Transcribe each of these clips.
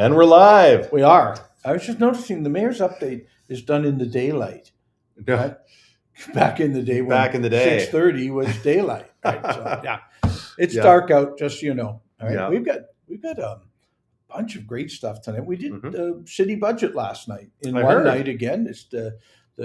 And we're live. We are. I was just noticing the mayor's update is done in the daylight. No. Right? Back in the day when Back in the day. 6:30 was daylight. Right? So, yeah. It's Yeah. dark out, just so you know. All right. Yeah. We've got a bunch of great stuff tonight. We did Mhm. the city budget last night in I one heard. night again. It's the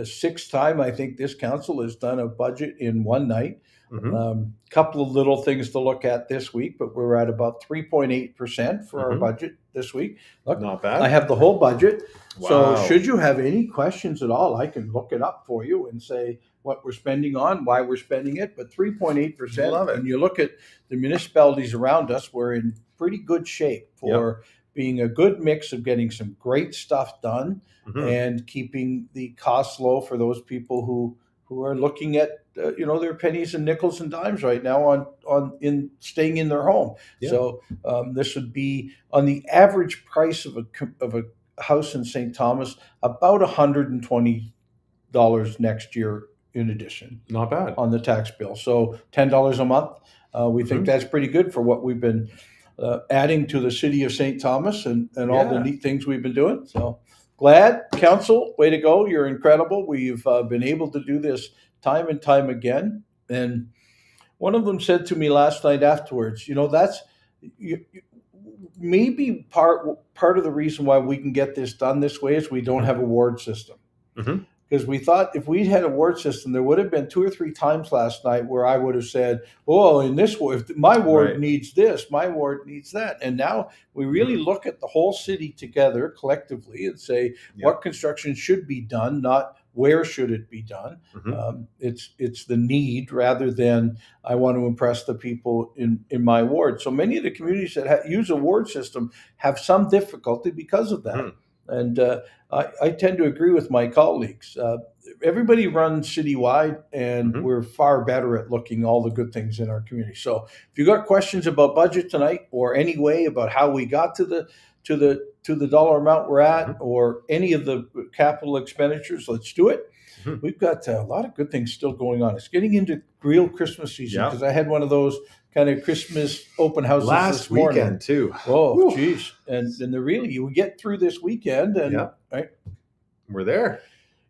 sixth time I think this council has done a budget in one night. Mhm. Couple of little things to look at this week, but we're at about 3.8% for our Mhm. budget this week. Look, Not bad. I have the whole budget. So Wow. should you have any questions at all, I can look it up for you and say what we're spending on, why we're spending it. But 3.8%, Love it. when you look at the municipalities around us, we're in pretty good shape for being a good mix of getting some great stuff done Mhm. and keeping the costs low for those people who are looking at their pennies and nickels and dimes right now on in staying in their home. Yeah. So this would be on the average price of a house in St. Thomas about $120 next year in addition Not bad. on the tax bill. So $10 a month. We think Mhm. that's pretty good for what we've been adding to the city of St. Thomas and all the Yeah. neat things we've been doing. So glad, council, way to go. You're incredible. We've been able to do this time and time again. And one of them said to me last night afterwards, that's maybe part of the reason why we can get this done this way is we don't have a ward system. Mhm. Because we thought if we'd had a ward system, there would have been 2 or 3 times last night where I would have said, "Oh, in this ward, if my ward Right. needs this, my ward needs that." And now we really look at the whole city together collectively and say, Yeah. what construction should be done, not where should it be done. Mhm. It's the need rather than I want to impress the people in my ward. So many of the communities that use a ward system have some difficulty because of that. Mhm. And I tend to agree with my colleagues. Everybody runs citywide, and Mhm. we're far better at looking all the good things in our community. So if you got questions about budget tonight, or any way about how we got to the dollar amount we're at, Mhm. or any of the capital expenditures, let's do it. Mhm. We've got a lot of good things still going on. It's getting into real Christmas season Yeah. because I had one of those kind of Christmas open houses Last this morning. weekend too. Oh, Whew. geez. And they're really, you get through this weekend and Yeah. right. We're there.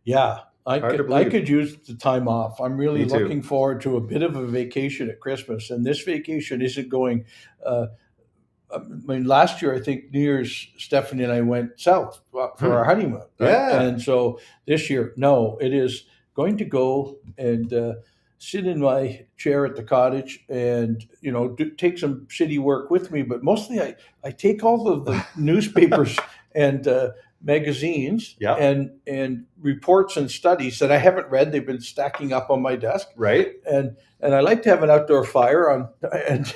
Yeah, I Hard to could believe. use the time off. I'm really Me too. looking forward to a bit of a vacation at Christmas. And this vacation isn't going, I mean, last year, I think New Year's, Stephanie and I went south for our honeymoon. Right? Yeah. And so this year, no, it is going to go and sit in my chair at the cottage and, take some city work with me. But mostly I take all of the newspapers and magazines Yeah. and reports and studies that I haven't read. They've been stacking up on my desk. Right. And I like to have an outdoor fire on and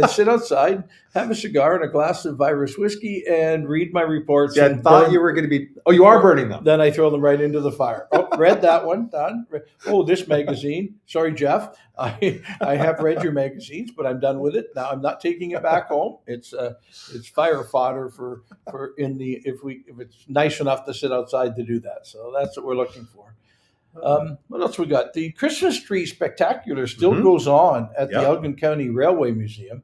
sit outside, have a cigar and a glass of Irish whiskey, and read my reports. See, I and thought burn- you were going to be. Oh, you are burning them. Then I throw them right into the fire. Oh, read that one, done. Oh, this magazine. Sorry, Jeff. I have read your magazines, but I'm done with it. Now I'm not taking it back home. It's fire fodder for if it's nice enough to sit outside to do that. So that's what we're looking for. What else we got? The Christmas tree spectacular still Mhm. goes on at the Yep. Elgin County Railway Museum.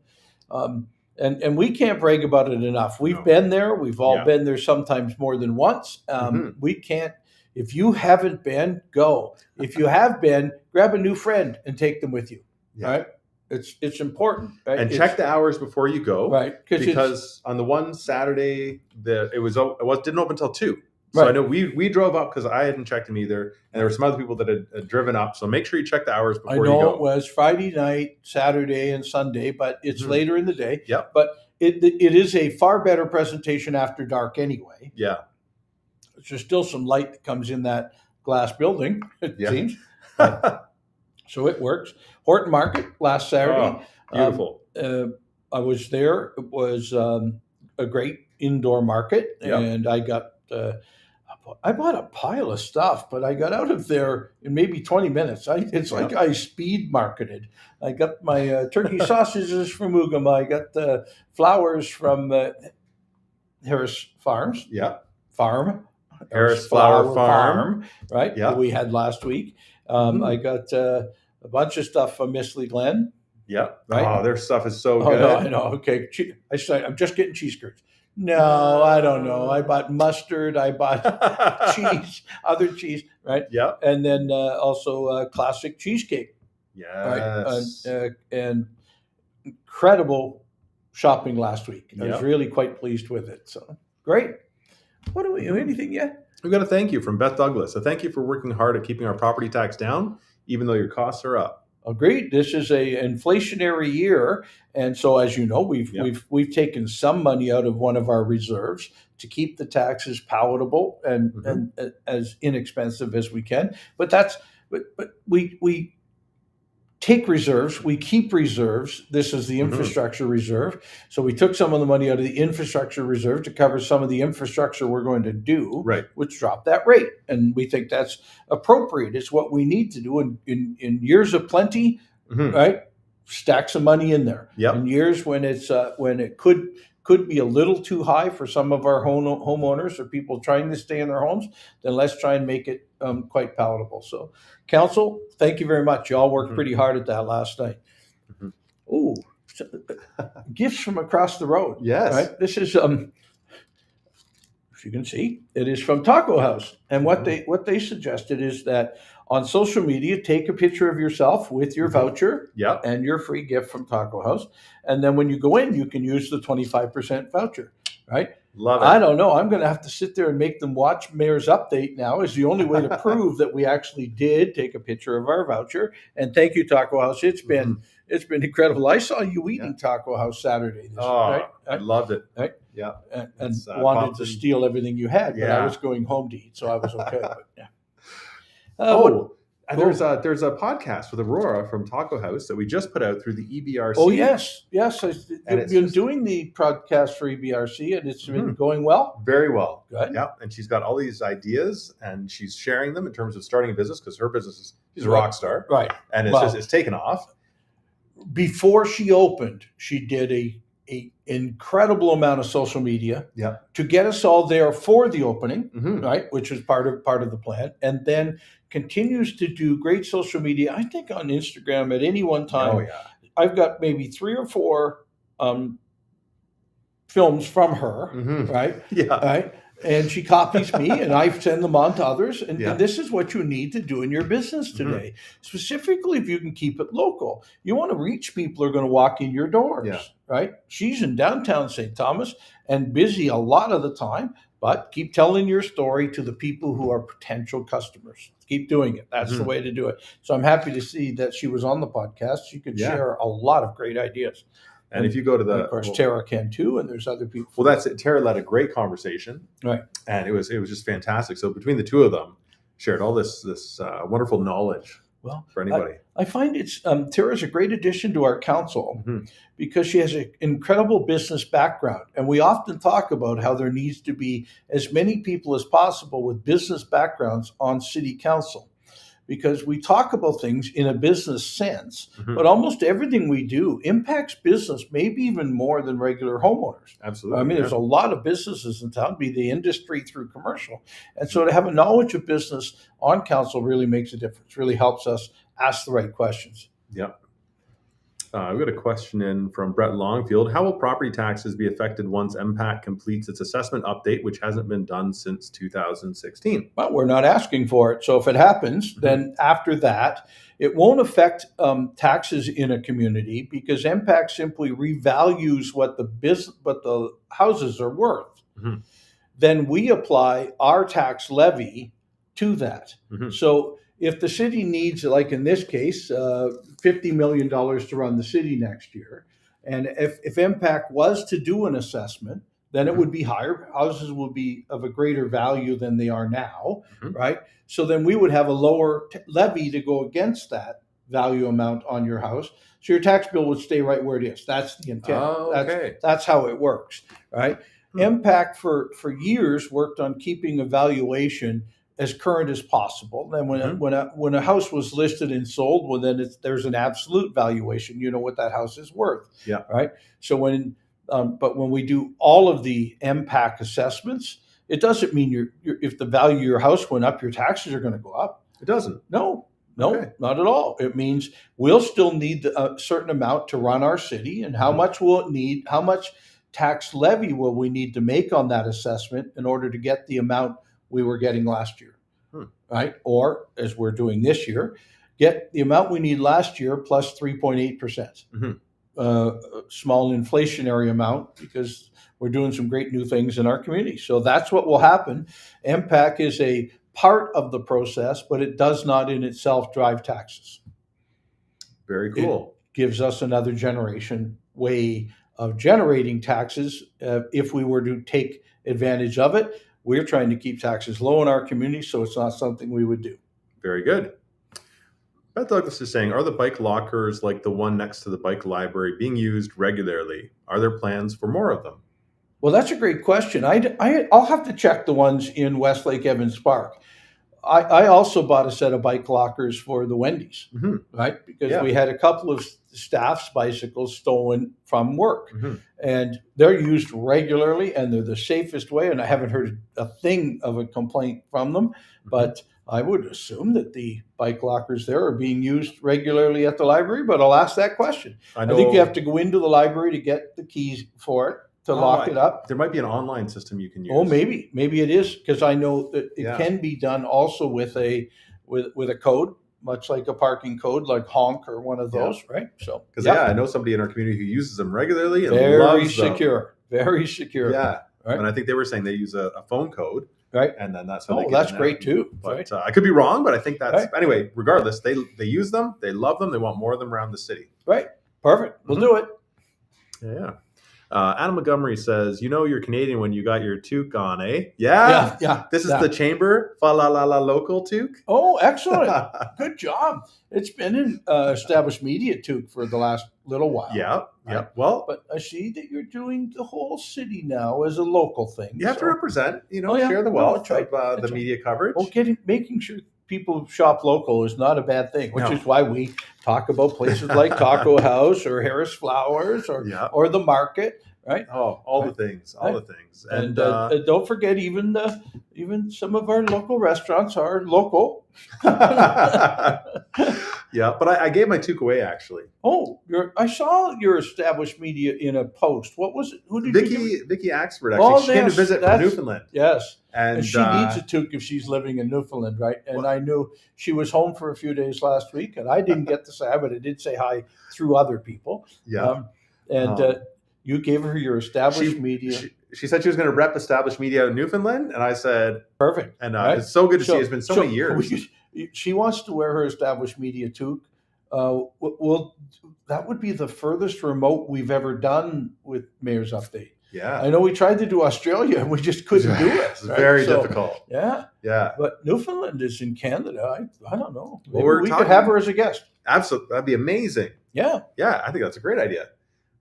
And we can't brag about it enough. We've No. been there. We've all Yeah. been there sometimes more than once. Mhm. We can't. If you haven't been, go. If you have been, grab a new friend and take them with you. Yeah. Right? It's important. Right? And check the hours before you go. Right, Because on the one Saturday didn't open until 2. So Right. I know we drove up because I hadn't checked them either, and there were some other people that had driven up. So make sure you check the hours I before you know go. it was Friday night, Saturday, and Sunday, but it's Mhm. later in the day. Yep. But it is a far better presentation after dark anyway. Yeah. There's still some light that comes in that glass building, it Yeah. seems. So it works. Horton Market last Saturday. Oh, beautiful. I was there. It was a great indoor market, Yep. and I bought a pile of stuff, but I got out of there in maybe 20 minutes. It's like I speed marketed. I got my turkey sausages from Ugama. I got the flowers from Harris Farms. Yeah. Farm. Harris Flower Farm. Right? Yeah. That we had last week. Mhm. I got a bunch of stuff from Miss Lee Glen. Yeah. Right? Oh, their stuff is so Oh, good. no, I know. Okay. I'm just getting cheese curds. No, I don't know. I bought mustard. I bought cheese, other cheese, right? Yep. And then also classic cheesecake, right? Yes. And incredible shopping last week. I was Yep. really quite pleased with it. So great. What do we? Anything yet? We've got a thank you from Beth Douglas. A thank you for working hard at keeping our property tax down, even though your costs are up. Agreed. This is a inflationary year, and so as you know, we've taken some money out of one of our reserves to keep the taxes palatable and as inexpensive as we can. But we take reserves, we keep reserves. This is the infrastructure reserve. So we took some of the money out of the infrastructure reserve to cover some of the infrastructure we're going to do, Right. which dropped that rate. And we think that's appropriate. It's what we need to do in years of plenty, right? Stack some money in there. Yep. In years when it could be a little too high for some of our homeowners or people trying to stay in their homes, then let's try and make it quite palatable. So, council, thank you very much. You all worked pretty hard at that last night. Ooh, gifts from across the road. Yes. Right? This is, if you can see, it is from Taco House. And what they suggested is that on social media, take a picture of yourself with your voucher and your free gift from Taco House. And then when you go in, you can use the 25% voucher, right? Love it. I don't know. I'm going to have to sit there and make them watch Mayor's update now. Is the only way to prove that we actually did take a picture of our voucher. And thank you, Taco House. It's been incredible. I saw you eating Taco House Saturday. I loved it. Right? Yeah. And wanted to steal everything you had, but I was going home to eat, so I was okay. But, yeah. There's a podcast with Aurora from Taco House that we just put out through the EBRC. Oh yes. I've been doing the podcast for EBRC, and it's been going well. Very well. Good. Yeah, and she's got all these ideas, and she's sharing them in terms of starting a business because her business is she's a rock star, right? And it's taken off. Before she opened, she did a incredible amount of social media to get us all there for the opening, right? Which is part of the plan, and then continues to do great social media. I think on Instagram at any one time. Oh yeah, I've got maybe 3 or 4 films from her, right? Yeah, right. And she copies me, and I send them on to others. And this is what you need to do in your business today, specifically if you can keep it local. You want to reach people who are going to walk in your doors, right? She's in downtown St. Thomas and busy a lot of the time, but keep telling your story to the people who are potential customers. Keep doing it. That's the way to do it. So I'm happy to see that she was on the podcast. She could share a lot of great ideas. And if you go to of course, Tara can too, and there's other people. Well, that's it. Tara led a great conversation, right? And it was just fantastic. So between the two of them, shared all this wonderful knowledge. Well, for anybody, I find it's Tara's a great addition to our council because she has an incredible business background, and we often talk about how there needs to be as many people as possible with business backgrounds on city council. Because we talk about things in a business sense, but almost everything we do impacts business, maybe even more than regular homeowners. Absolutely. I mean, there's a lot of businesses in town, be the industry through commercial. And so to have a knowledge of business on council really makes a difference, really helps us ask the right questions. Yep. I've got a question in from Brett Longfield. How will property taxes be affected once MPAC completes its assessment update, which hasn't been done since 2016? Well, we're not asking for it. So if it happens, then after that, it won't affect taxes in a community because MPAC simply revalues what the houses are worth. Then we apply our tax levy to that. So if the city needs, like in this case, $50 million to run the city next year, and if MPAC was to do an assessment, then it would be higher. Houses will be of a greater value than they are now, right? So then we would have a lower levy to go against that value amount on your house. So your tax bill would stay right where it is. That's the intent. Oh, okay. That's how it works, right? MPAC for years worked on keeping a valuation as current as possible. And when a house was listed and sold, well, then there's an absolute valuation. You know what that house is worth, right? So but when we do all of the MPAC assessments, it doesn't mean if the value of your house went up, your taxes are going to go up. It doesn't. No, Okay. not at all. It means we'll still need a certain amount to run our city, and how much will it need? How much tax levy will we need to make on that assessment in order to get the amount we were getting last year, right? Or, as we're doing this year, get the amount we need last year plus 3.8%. Small inflationary amount, because we're doing some great new things in our community. So that's what will happen. MPAC is a part of the process, but it does not in itself drive taxes. Very cool. It gives us another generation way of generating taxes. If we were to take advantage of it, we're trying to keep taxes low in our community, so it's not something we would do. Very good. Beth Douglas is saying, are the bike lockers like the one next to the bike library being used regularly? Are there plans for more of them? Well, that's a great question. I'll have to check the ones in Westlake Evans Park. I also bought a set of bike lockers for the Wendy's, right? Because we had a couple of staff's bicycles stolen from work, and they're used regularly, and they're the safest way. And I haven't heard a thing of a complaint from them, but I would assume that the bike lockers there are being used regularly at the library. But I'll ask that question. I think you have to go into the library to get the keys for it, to lock it up. There might be an online system you can use. Oh, maybe it is, because I know that it can be done also with a code, much like a parking code, like honk or one of those, right? So because I know somebody in our community who uses them regularly and very loves secure, very secure. Yeah, right? And I think they were saying they use a phone code, right? And then that's how they get that's great too. But I could be wrong, but I think that's anyway. Regardless, they use them, they love them, they want more of them around the city. Right, perfect. We'll do it. Yeah. Adam Montgomery says, you're Canadian when you got your toque on, eh? Yeah. This is the Chamber Fa La La La local toque. Oh, excellent. Good job. It's been in established media toque for the last little while. Yeah. Well, but I see that you're doing the whole city now as a local thing. You have to represent, share the wealth of the media coverage. Well, making sure people shop local is not a bad thing, which is why we talk about places like Taco House or Harris Flowers or the market, right? Oh, all the things. And don't forget, even some of our local restaurants are local. Yeah, but I gave my toque away, actually. Oh, I saw your established media in a post. What was it? Who did you give? Vicky Axford, actually. She came to visit from Newfoundland. Yes. And she needs a toque if she's living in Newfoundland, right? And I knew she was home for a few days last week, and I didn't get to say hi, but I did say hi through other people. Yeah. You gave her your established media. She said she was going to rep established media in Newfoundland, and I said, perfect. And it's so good to see. It's been so many years. She wants to wear her established media toque. That would be the furthest remote we've ever done with Mayor's Update. Yeah. I know we tried to do Australia and we just couldn't do it. It's very difficult. Yeah. Yeah. But Newfoundland is in Canada. I don't know. Well, we could have her as a guest. Absolutely. That'd be amazing. Yeah. Yeah. I think that's a great idea.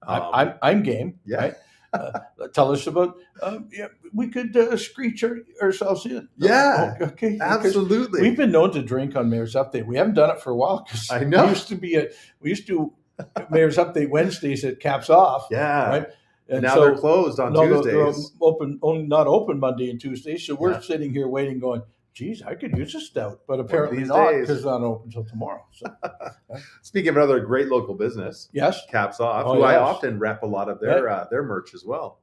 I'm game. Yeah. Right? Tell us about, we could screech ourselves in. Yeah. Okay. Absolutely. We've been known to drink on Mayor's Update. We haven't done it for a while because I know. We used to Mayor's Update Wednesdays at Caps Off. Yeah. Right. And now they're closed on Tuesdays. They're not open Monday and Tuesday. So we're sitting here waiting, going, geez, I could use a stout, but apparently not because it's not open until tomorrow. So, speaking of another great local business, yes, Caps Off, who I often rep a lot of their merch as well.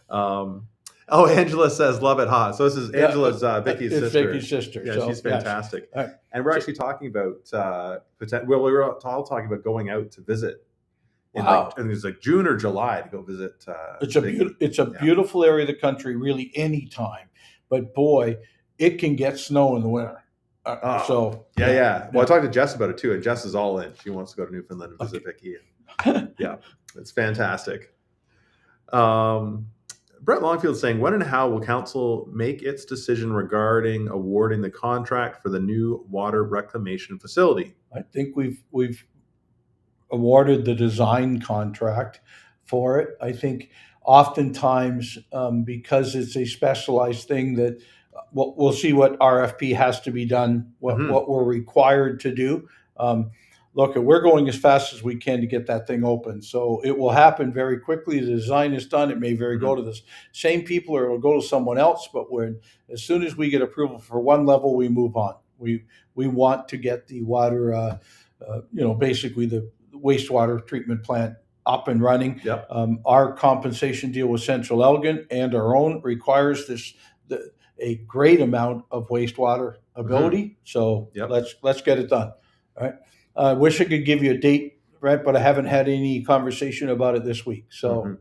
Angela says, "Love it hot." So this is Angela's Vicky's sister. Vicky's sister. Yeah, she's fantastic. Right. And we're actually talking about we were all talking about going out to visit. I think it's like June or July to go visit. It's a beautiful area of the country, really, anytime. But boy, it can get snow in the winter. Well, I talked to Jess about it too, and Jess is all in. She wants to go to Newfoundland and visit Vicky. Yeah, it's fantastic. Brett Longfield saying, when and how will council make its decision regarding awarding the contract for the new water reclamation facility? I think we've awarded the design contract for it. I think oftentimes because it's a specialized thing that we'll see what RFP has to be done, what we're required to do. Look, we're going as fast as we can to get that thing open. So it will happen very quickly. The design is done. It may go to the same people or it will go to someone else. But as soon as we get approval for one level, we move on. We want to get the water, basically the wastewater treatment plant up and running. Yep. Our compensation deal with Central Elgin and our own requires a great amount of wastewater ability. So Yep. let's get it done. All right. I wish I could give you a date, Brett, but I haven't had any conversation about it this week. So.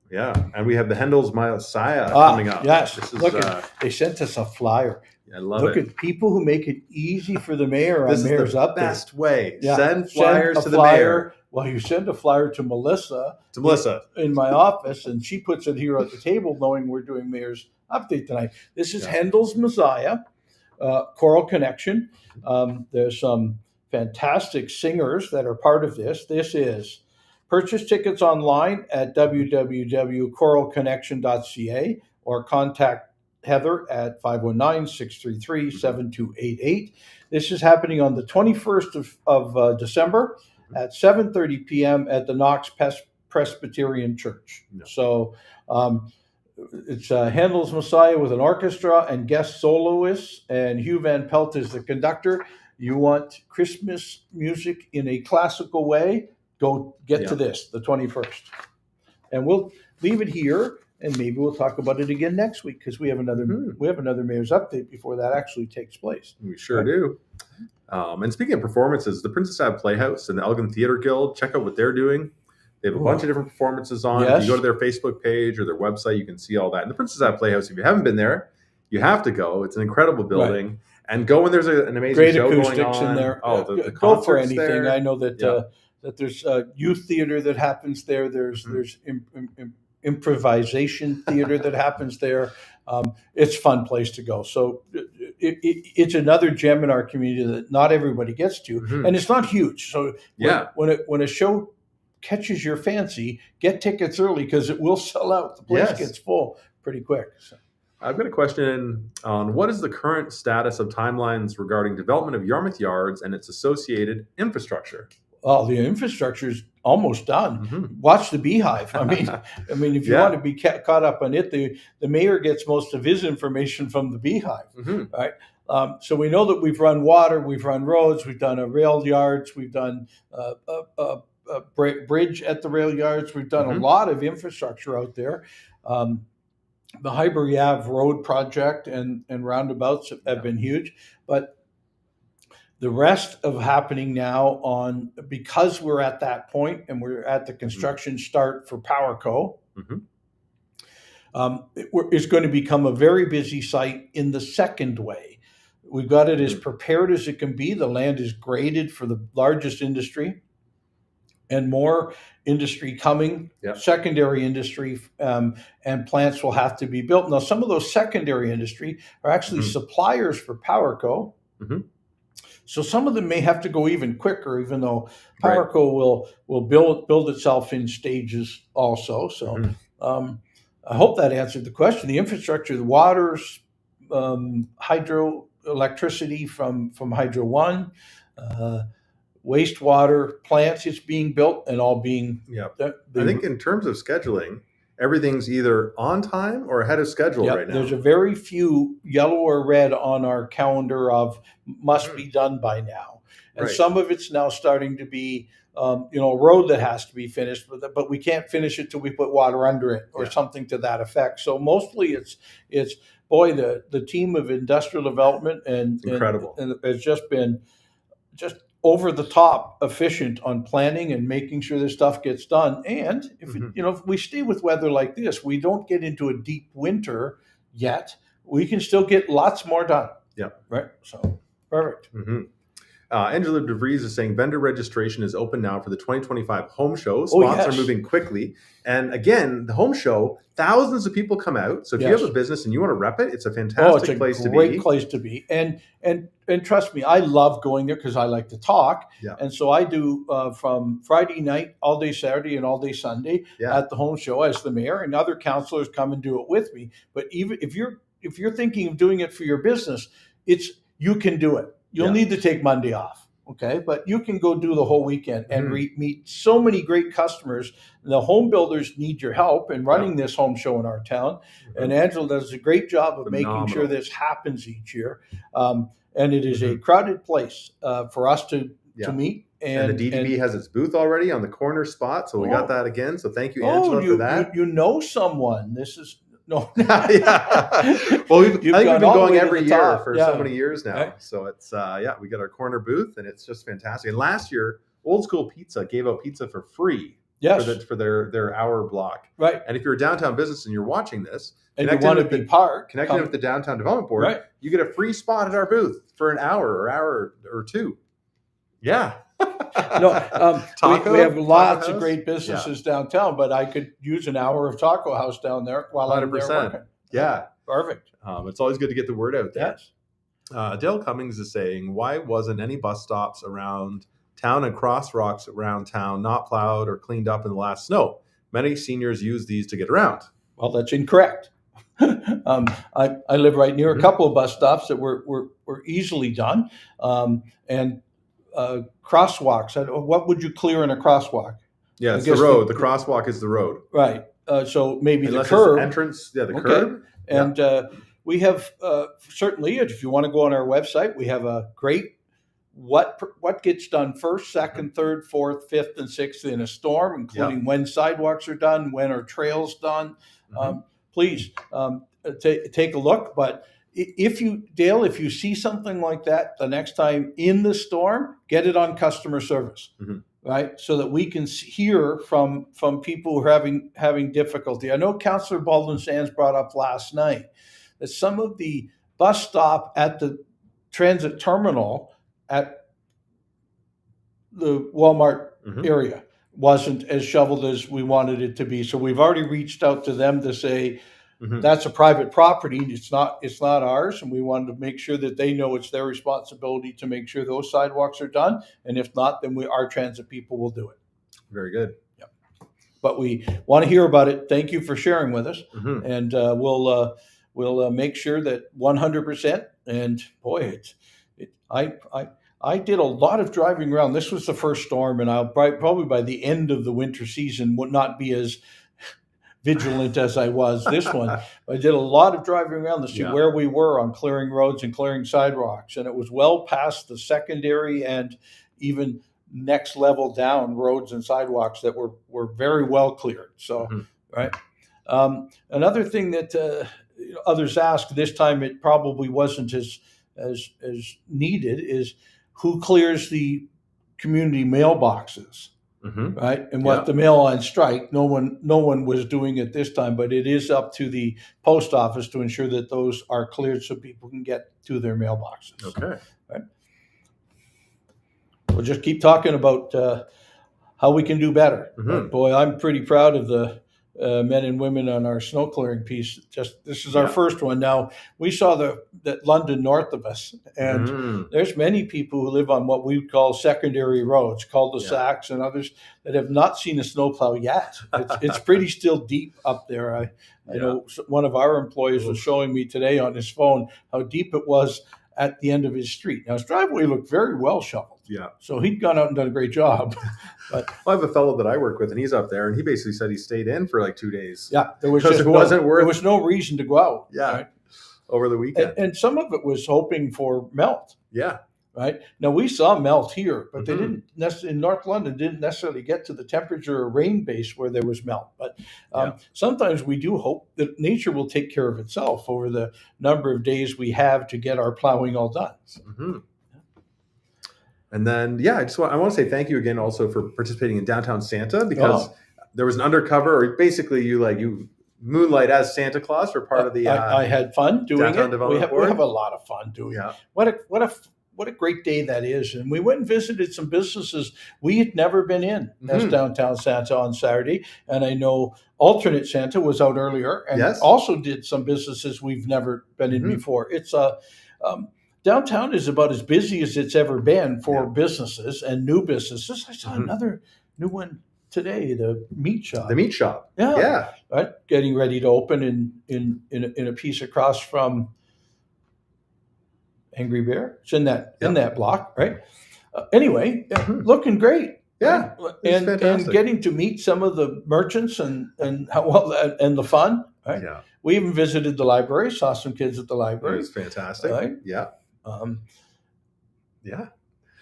Yeah, and we have the Hendel's Messiah coming up. Yes, This is, look, they sent us a flyer. I love Look it. at people who make it easy for the mayor This on is Mayor's the Update. best way. Yeah. Send flyers a to the flyer. mayor. Well, you send a flyer to Melissa. To Melissa. In my office, and she puts it here at the table knowing we're doing Mayor's Update tonight. This is Hendel's Messiah, Choral Connection. There's some fantastic singers that are part of this. This is purchase tickets online at www.choralconnection.ca or contact Heather at 519-633-7288. This is happening on the 21st of December at 7:30 p.m. at the Knox Presbyterian Church. No. So it's Handel's Messiah with an orchestra and guest soloists, and Hugh Van Pelt is the conductor. You want Christmas music in a classical way, go get to this, the 21st. And we'll leave it here, and maybe we'll talk about it again next week because we have another Mayor's Update before that actually takes place. We sure do. And speaking of performances, the Princess Ave Playhouse and the Elgin Theatre Guild, check out what they're doing. They have a bunch of different performances on. Yes. If you go to their Facebook page or their website, you can see all that. And the Princess Ave Playhouse, if you haven't been there, you have to go. It's an incredible building. Right. And go when there's an amazing great show acoustics going on. In there. Oh, the go for anything. there. I know that that there's youth theater that happens there. There's improvisation theater that happens there. It's a fun place to go. So it's another gem in our community that not everybody gets to, and it's not huge. So when a show catches your fancy, get tickets early because it will sell out. The place gets full pretty quick. So. I've got a question on what is the current status of timelines regarding development of Yarmouth Yards and its associated infrastructure? Well, the infrastructure is almost done. Watch the Beehive. I mean, if you want to be caught up on it, the mayor gets most of his information from the Beehive, right? So we know that we've run water, we've run roads, we've done rail yards, we've done a bridge at the rail yards, we've done a lot of infrastructure out there. The Highbury Ave Road project and roundabouts have been huge, but the rest of happening now because we're at that point and we're at the construction start for PowerCo, it's going to become a very busy site in the second way. We've got it as prepared as it can be. The land is graded for the largest industry and more industry coming, secondary industry, and plants will have to be built. Now, some of those secondary industry are actually suppliers for PowerCo. So some of them may have to go even quicker, even though PowerCo will build itself in stages also. So I hope that answered the question. The infrastructure, the waters, hydroelectricity from Hydro One, wastewater plants is being built and all being. I think in terms of scheduling, everything's either on time or ahead of schedule right now. There's a very few yellow or red on our calendar of must be done by now. And some of it's now starting to be, a road that has to be finished, but we can't finish it till we put water under it or something to that effect. So mostly it's the team of industrial development and incredible. And has just been just over the top efficient on planning and making sure this stuff gets done. And if if we stay with weather like this, we don't get into a deep winter yet, we can still get lots more done. Yeah. Right. So perfect. Angela DeVries is saying vendor registration is open now for the 2025 home show. Spots are moving quickly. And again, the home show, thousands of people come out. So if you have a business and you want to rep it, it's a fantastic place to be. It's a great place to be. And trust me, I love going there because I like to talk. Yeah. And so I do from Friday night, all day Saturday and all day Sunday at the home show as the mayor, and other councilors come and do it with me. But even if you're thinking of doing it for your business, you can do it. You'll need to take Monday off, okay? But you can go do the whole weekend and meet so many great customers. The home builders need your help in running this home show in our town. And Angela does a great job of making sure this happens each year. And it is a crowded place for us to meet And the DDB has its booth already on the corner spot, so we got that again. So thank you, Angela, for that. You know someone. This is no. Yeah. Well, I think we've been going every year for so many years now. Right. So it's we got our corner booth, and it's just fantastic. And last year, Old School Pizza gave out pizza for free. Yes. For their hour block. Right. And if you're a downtown business and you're watching this, and you want to be connected with the Downtown Development Board, right, you get a free spot at our booth for an hour or two. Yeah. No, we have lots of great businesses downtown, but I could use an hour of Taco House down there while 100%. I'm there working. Yeah. Perfect. It's always good to get the word out there. Yes. Dale Cummings is saying, why wasn't any bus stops around town and crosswalks around town not plowed or cleaned up in the last snow? Many seniors use these to get around. Well, that's incorrect. I live right near a couple of bus stops that were easily done, and crosswalks. What would you clear in a crosswalk? Yeah, it's the road. The crosswalk is the road. Right. So maybe the curb. Entrance. Yeah, the curb. And we have certainly, if you want to go on our website, we have a great what gets done first, second, third, fourth, fifth, and sixth in a storm, including when sidewalks are done, when are trails done. Please take a look. But if you see something like that the next time in the storm, get it on customer service, right? So that we can hear from people who are having difficulty. I know Councillor Baldwin Sands brought up last night that some of the bus stop at the transit terminal at the Walmart area wasn't as shoveled as we wanted it to be. So we've already reached out to them to say, that's a private property. It's not ours. And we wanted to make sure that they know it's their responsibility to make sure those sidewalks are done. And if not, then our transit people will do it. Very good. Yep. But we want to hear about it. Thank you for sharing with us. And we'll make sure that 100%. And boy, I did a lot of driving around. This was the first storm, and I'll probably by the end of the winter season would not be as vigilant as I was this one. I did a lot of driving around to see where we were on clearing roads and clearing sidewalks, and it was well past the secondary and even next level down roads and sidewalks that were very well cleared. So, right. Another thing that others asked this time, it probably wasn't as needed, is who clears the community mailboxes, right? And what the mail on strike, no one was doing it this time, but it is up to the post office to ensure that those are cleared so people can get to their mailboxes. Okay. Right. We'll just keep talking about how we can do better. But boy, I'm pretty proud of the men and women on our snow clearing piece. This is our first one. Now, we saw that London north of us, and there's many people who live on what we would call secondary roads, cul-de-sacs and others, that have not seen a snowplow yet. It's pretty still deep up there. I know one of our employees was showing me today on his phone how deep it was at the end of his street. Now, his driveway looked very well shoveled. Yeah. So he'd gone out and done a great job. But I have a fellow that I work with, and he's up there, and he basically said he stayed in for like 2 days. Yeah, there was no reason to go out. Yeah, right? Over the weekend. And some of it was hoping for melt. Yeah. Right. Now, we saw melt here, but they didn't in North London didn't necessarily get to the temperature or rain base where there was melt. But sometimes we do hope that nature will take care of itself over the number of days we have to get our plowing all done. So. And then, I want to say thank you again also for participating in Downtown Santa, because there was an undercover, or basically you moonlight as Santa Claus for part of the. I had fun doing Downtown it. We have a lot of fun doing it. What a great day that is. And we went and visited some businesses we had never been in as Downtown Santa on Saturday. And I know Alternate Santa was out earlier and also did some businesses we've never been in before. It's downtown is about as busy as it's ever been for businesses and new businesses. I saw another new one today, the meat shop. The meat shop. Yeah. Right. Getting ready to open in a piece across from Angry Bear. It's in that block, right? Anyway, looking great. Yeah, and getting to meet some of the merchants and how well and the fun. Right? Yeah, we even visited the library, saw some kids at the library. It was fantastic. Right? Yeah,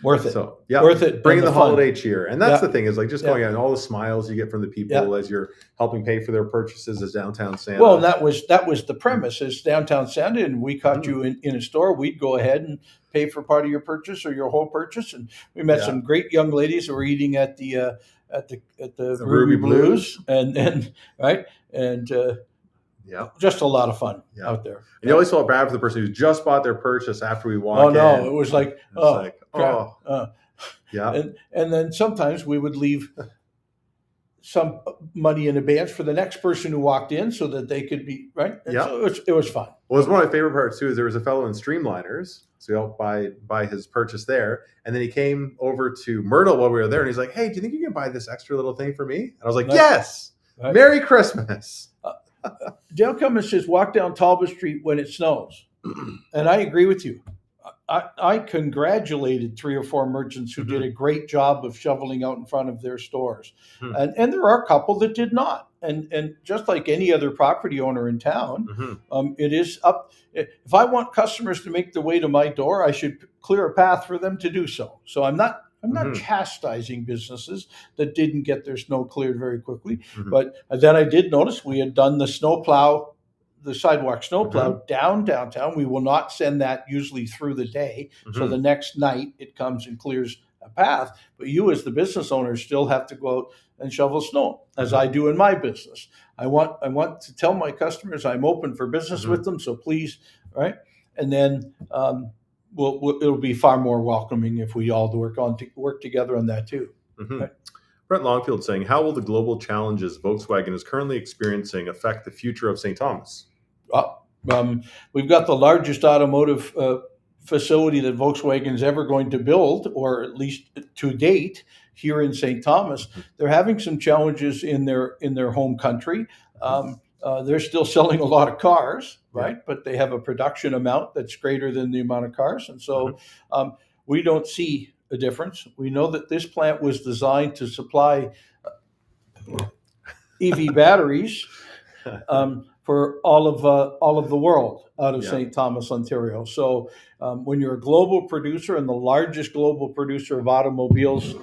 Worth it. So yeah, worth it. bringing the fun. holiday cheer, and that's Yeah. the thing is like just going out and all the smiles you get from the people as you're helping pay for their purchases as downtown Santa. Well, that was the premise is downtown Santa, and we caught you in a store. We'd go ahead and pay for part of your purchase or your whole purchase, and we met some great young ladies who were eating at the Ruby Blues, and right and. Just a lot of fun out there. And you always felt bad for the person who just bought their purchase after we walked in. Oh no, it was like, yeah. And then sometimes we would leave some money in advance for the next person who walked in so that they could be right. So it was fun. Well, it's one of my favorite parts too. Is there was a fellow in Streamliners, so he helped buy his purchase there, and then he came over to Myrtle while we were there, and he's like, "Hey, do you think you can buy this extra little thing for me?" And I was like, "Yes, Merry Christmas." Dale Cummins says, walk down Talbot Street when it snows. And I agree with you. I congratulated 3 or 4 merchants who did a great job of shoveling out in front of their stores. And there are a couple that did not. And just like any other property owner in town, it is up. If I want customers to make their way to my door, I should clear a path for them to do so. So I'm not chastising businesses that didn't get their snow cleared very quickly. But then I did notice we had done the sidewalk snowplow downtown. We will not send that usually through the day. So the next night it comes and clears a path. But you as the business owner still have to go out and shovel snow, as I do in my business. I want to tell my customers I'm open for business with them. So please, right? And then it'll be far more welcoming if we all work together on that too. Right? Brent Longfield saying, how will the global challenges Volkswagen is currently experiencing affect the future of St. Thomas? We've got the largest automotive facility that Volkswagen is ever going to build, or at least to date, here in St. Thomas. They're having some challenges in their home country. They're still selling a lot of cars, right? But they have a production amount that's greater than the amount of cars. And so we don't see a difference. We know that this plant was designed to supply EV batteries for all of the world out of St. Thomas, Ontario. So when you're a global producer and the largest global producer of automobiles,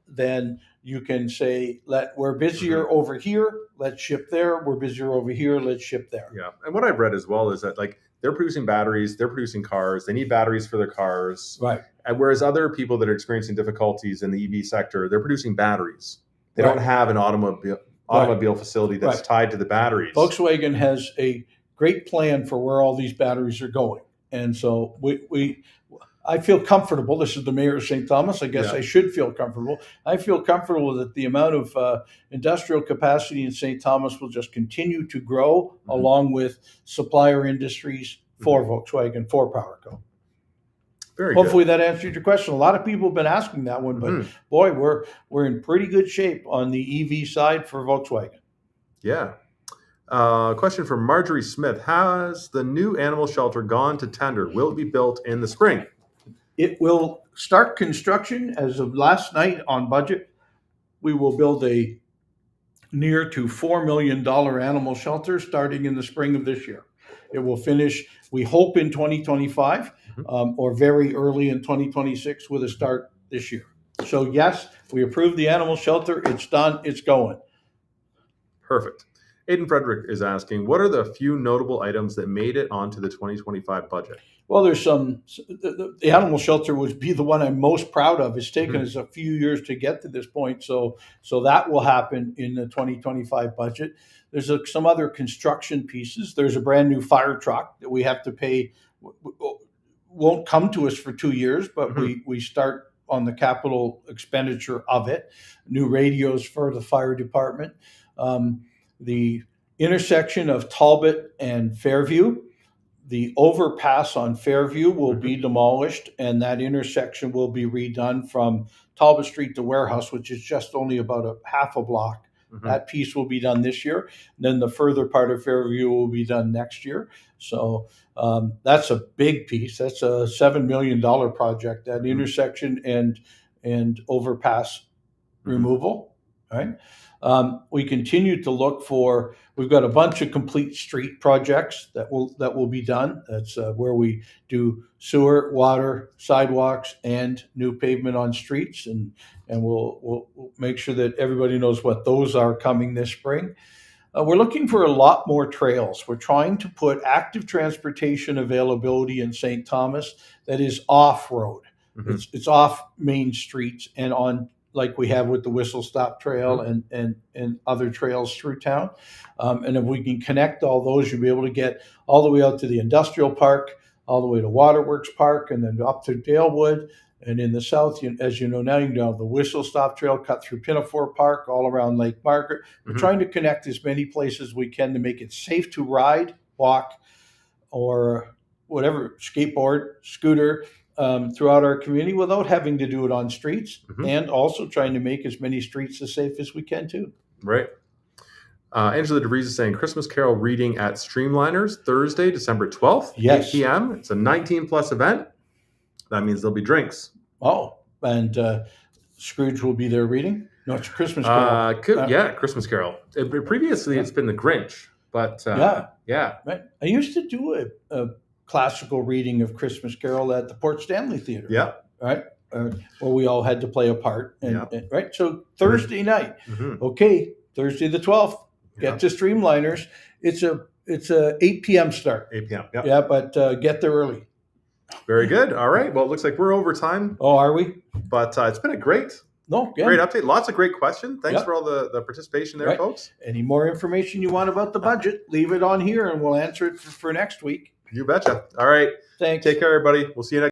then you can say, we're busier over here, let's ship there. We're busier over here, let's ship there. Yeah. And what I've read as well is that they're producing batteries, they're producing cars, they need batteries for their cars. Right. And whereas other people that are experiencing difficulties in the EV sector, they're producing batteries. They don't have an automobile facility that's tied to the batteries. Volkswagen has a great plan for where all these batteries are going. And so I feel comfortable. This is the mayor of St. Thomas. I guess I should feel comfortable. I feel comfortable that the amount of industrial capacity in St. Thomas will just continue to grow along with supplier industries for Volkswagen, for PowerCo. Hopefully that answered your question. A lot of people have been asking that one, but boy, we're in pretty good shape on the EV side for Volkswagen. Yeah. Question from Marjorie Smith. Has the new animal shelter gone to tender? Will it be built in the spring? It will start construction as of last night on budget. We will build a near to $4 million animal shelter starting in the spring of this year. It will finish, we hope, in 2025 or very early in 2026 with a start this year. So yes, we approved the animal shelter. It's done. It's going. Perfect. Aidan Frederick is asking, what are the few notable items that made it onto the 2025 budget? Well, there's some. The animal shelter would be the one I'm most proud of. It's taken us a few years to get to this point, so that will happen in the 2025 budget. There's some other construction pieces. There's a brand new fire truck that we have to pay. Won't come to us for 2 years, but we start on the capital expenditure of it. New radios for the fire department. The intersection of Talbot and Fairview. The overpass on Fairview will be demolished, and that intersection will be redone from Talbot Street to Warehouse, which is just only about a half a block. That piece will be done this year. Then the further part of Fairview will be done next year. So that's a big piece. That's a $7 million project, that intersection and overpass removal, right? We continue to look for. We've got a bunch of complete street projects that will be done. That's where we do sewer, water, sidewalks, and new pavement on streets, and we'll make sure that everybody knows what those are coming this spring. We're looking for a lot more trails. We're trying to put active transportation availability in St. Thomas that is off-road. Mm-hmm. It's off main streets and on, like we have with the Whistle Stop Trail mm-hmm. and other trails through town. And if we can connect all those, you'll be able to get all the way out to the Industrial Park, all the way to Waterworks Park, and then up to Dalewood. And in the south, as you know now, you can have the Whistle Stop Trail cut through Pinafore Park, all around Lake Margaret. We're mm-hmm. trying to connect as many places as we can to make it safe to ride, walk, or whatever, skateboard, scooter, throughout our community without having to do it on streets, mm-hmm. and also trying to make as many streets as safe as we can too. Right. Angela DeVries is saying Christmas Carol reading at Streamliners Thursday, December 12th, yes. 8 p.m. It's a 19+ event. That means there'll be drinks. Oh, and Scrooge will be there reading? No, it's Christmas Carol. Yeah, Christmas Carol. Previously, it's been the Grinch, but yeah. Right. I used to do a classical reading of Christmas Carol at the Port Stanley Theatre. Yeah. Right? Where we all had to play a part. And right? So Thursday mm-hmm. night. Mm-hmm. Okay, Thursday the 12th. Get to Streamliners. It's a 8 p.m. start. 8 p.m. Yep. Yeah, but get there early. Very good. All right. Well, it looks like we're over time. Oh, are we? But it's been a great update. Lots of great questions. Thanks for all the participation there, folks. Any more information you want about the budget, leave it on here and we'll answer it for next week. You betcha. All right. Thanks. Take care, everybody. We'll see you next